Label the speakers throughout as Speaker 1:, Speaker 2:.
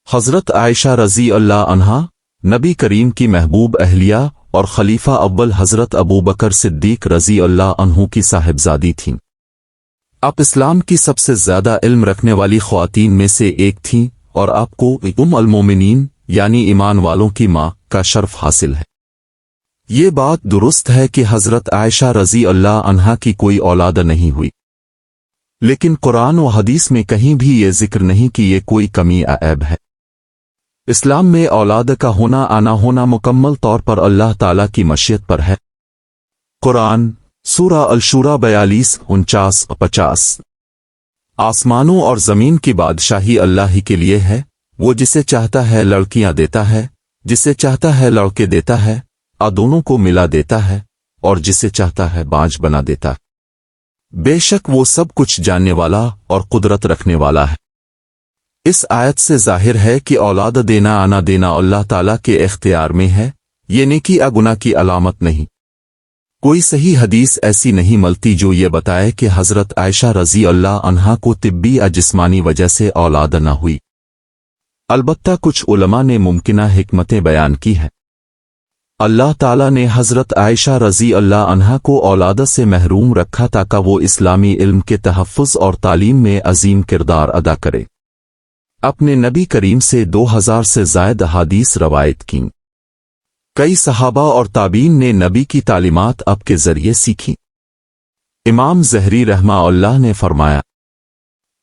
Speaker 1: حضرت عائشہ رضی اللہ عنہا نبی کریم کی محبوب اہلیہ اور خلیفہ اول حضرت ابو بکر صدیق رضی اللہ عنہ کی صاحبزادی تھیں۔ آپ اسلام کی سب سے زیادہ علم رکھنے والی خواتین میں سے ایک تھیں اور آپ کو ام المومنین یعنی ایمان والوں کی ماں کا شرف حاصل ہے۔ یہ بات درست ہے کہ حضرت عائشہ رضی اللہ عنہا کی کوئی اولاد نہیں ہوئی، لیکن قرآن و حدیث میں کہیں بھی یہ ذکر نہیں کہ یہ کوئی کمی یا عیب ہے۔ اسلام میں اولاد کا ہونا آنا ہونا مکمل طور پر اللہ تعالیٰ کی مشیت پر ہے۔ قرآن سورہ الشورى 42-49-50 آسمانوں اور زمین کی بادشاہی اللہ ہی کے لیے ہے، وہ جسے چاہتا ہے لڑکیاں دیتا ہے، جسے چاہتا ہے لڑکے دیتا ہے، دونوں کو ملا دیتا ہے، اور جسے چاہتا ہے بانجھ بنا دیتا ہے۔ بے شک وہ سب کچھ جاننے والا اور قدرت رکھنے والا ہے۔ اس آیت سے ظاہر ہے کہ اولاد دینا آنا دینا اللہ تعالیٰ کے اختیار میں ہے، یہ نیکی یا گناہ کی علامت نہیں۔ کوئی صحیح حدیث ایسی نہیں ملتی جو یہ بتائے کہ حضرت عائشہ رضی اللہ عنہا کو طبی یا جسمانی وجہ سے اولاد نہ ہوئی۔ البتہ کچھ علماء نے ممکنہ حکمتیں بیان کی ہیں۔ اللہ تعالیٰ نے حضرت عائشہ رضی اللہ عنہا کو اولاد سے محروم رکھا تاکہ وہ اسلامی علم کے تحفظ اور تعلیم میں عظیم کردار ادا کرے۔ اپنے نبی کریم سے 2000 سے زائد احادیث روایت کیں۔ کئی صحابہ اور تابعین نے نبی کی تعلیمات اب کے ذریعے سیکھی۔ امام زہری رحمہ اللہ نے فرمایا،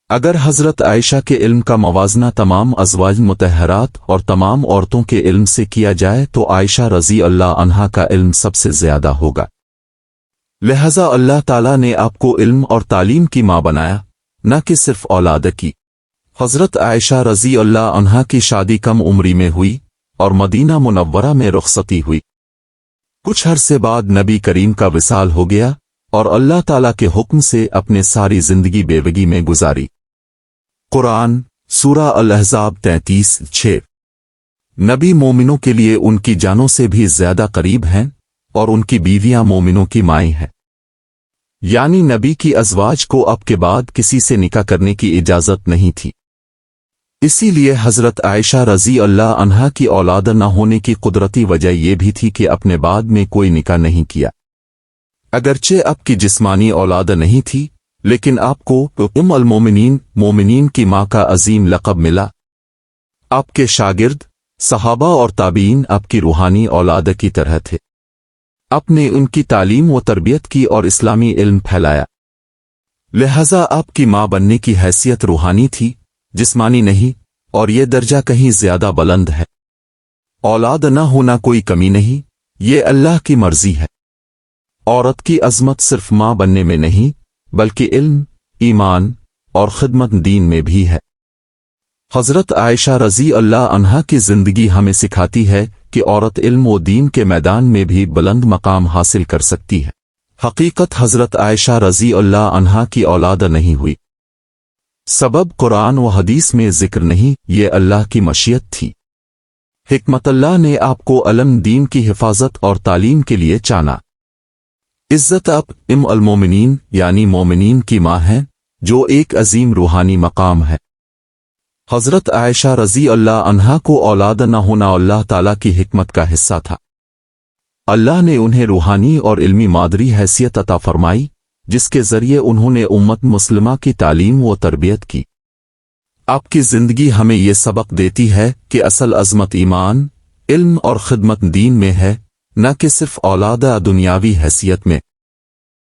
Speaker 1: اگر حضرت عائشہ کے علم کا موازنہ تمام ازواج مطہرات اور تمام عورتوں کے علم سے کیا جائے تو عائشہ رضی اللہ عنہا کا علم سب سے زیادہ ہوگا۔ لہذا اللہ تعالیٰ نے آپ کو علم اور تعلیم کی ماں بنایا، نہ کہ صرف اولاد کی۔ حضرت عائشہ رضی اللہ عنہا کی شادی کم عمری میں ہوئی اور مدینہ منورہ میں رخصتی ہوئی۔ کچھ عرصے بعد نبی کریم کا وصال ہو گیا اور اللہ تعالیٰ کے حکم سے اپنے ساری زندگی بیوگی میں گزاری۔ قرآن سورہ الاحزاب 33-6 نبی مومنوں کے لیے ان کی جانوں سے بھی زیادہ قریب ہیں اور ان کی بیویاں مومنوں کی مائیں ہیں، یعنی نبی کی ازواج کو اب کے بعد کسی سے نکاح کرنے کی اجازت نہیں تھی۔ اسی لیے حضرت عائشہ رضی اللہ عنہا کی اولاد نہ ہونے کی قدرتی وجہ یہ بھی تھی کہ اپنے بعد میں کوئی نکاح نہیں کیا۔ اگرچہ اب کی جسمانی اولاد نہیں تھی، لیکن آپ کو ام المومنین مومنین کی ماں کا عظیم لقب ملا۔ آپ کے شاگرد صحابہ اور تابعین آپ کی روحانی اولاد کی طرح تھے۔ آپ نے ان کی تعلیم و تربیت کی اور اسلامی علم پھیلایا، لہذا آپ کی ماں بننے کی حیثیت روحانی تھی، جسمانی نہیں، اور یہ درجہ کہیں زیادہ بلند ہے۔ اولاد نہ ہونا کوئی کمی نہیں، یہ اللہ کی مرضی ہے۔ عورت کی عظمت صرف ماں بننے میں نہیں بلکہ علم، ایمان اور خدمت دین میں بھی ہے۔ حضرت عائشہ رضی اللہ عنہا کی زندگی ہمیں سکھاتی ہے کہ عورت علم و دین کے میدان میں بھی بلند مقام حاصل کر سکتی ہے۔ حقیقت حضرت عائشہ رضی اللہ عنہا کی اولاد نہیں ہوئی، سبب قرآن و حدیث میں ذکر نہیں، یہ اللہ کی مشیت تھی۔ حکمت اللہ نے آپ کو علم دین کی حفاظت اور تعلیم کے لیے چانا۔ عزت آپ ام المومنین یعنی مومنین کی ماں ہیں، جو ایک عظیم روحانی مقام ہے۔ حضرت عائشہ رضی اللہ عنہا کو اولاد نہ ہونا اللہ تعالیٰ کی حکمت کا حصہ تھا۔ اللہ نے انہیں روحانی اور علمی مادری حیثیت عطا فرمائی، جس کے ذریعے انہوں نے امت مسلمہ کی تعلیم و تربیت کی۔ آپ کی زندگی ہمیں یہ سبق دیتی ہے کہ اصل عظمت ایمان، علم اور خدمت دین میں ہے، نہ کہ صرف اولاد دنیاوی حیثیت میں۔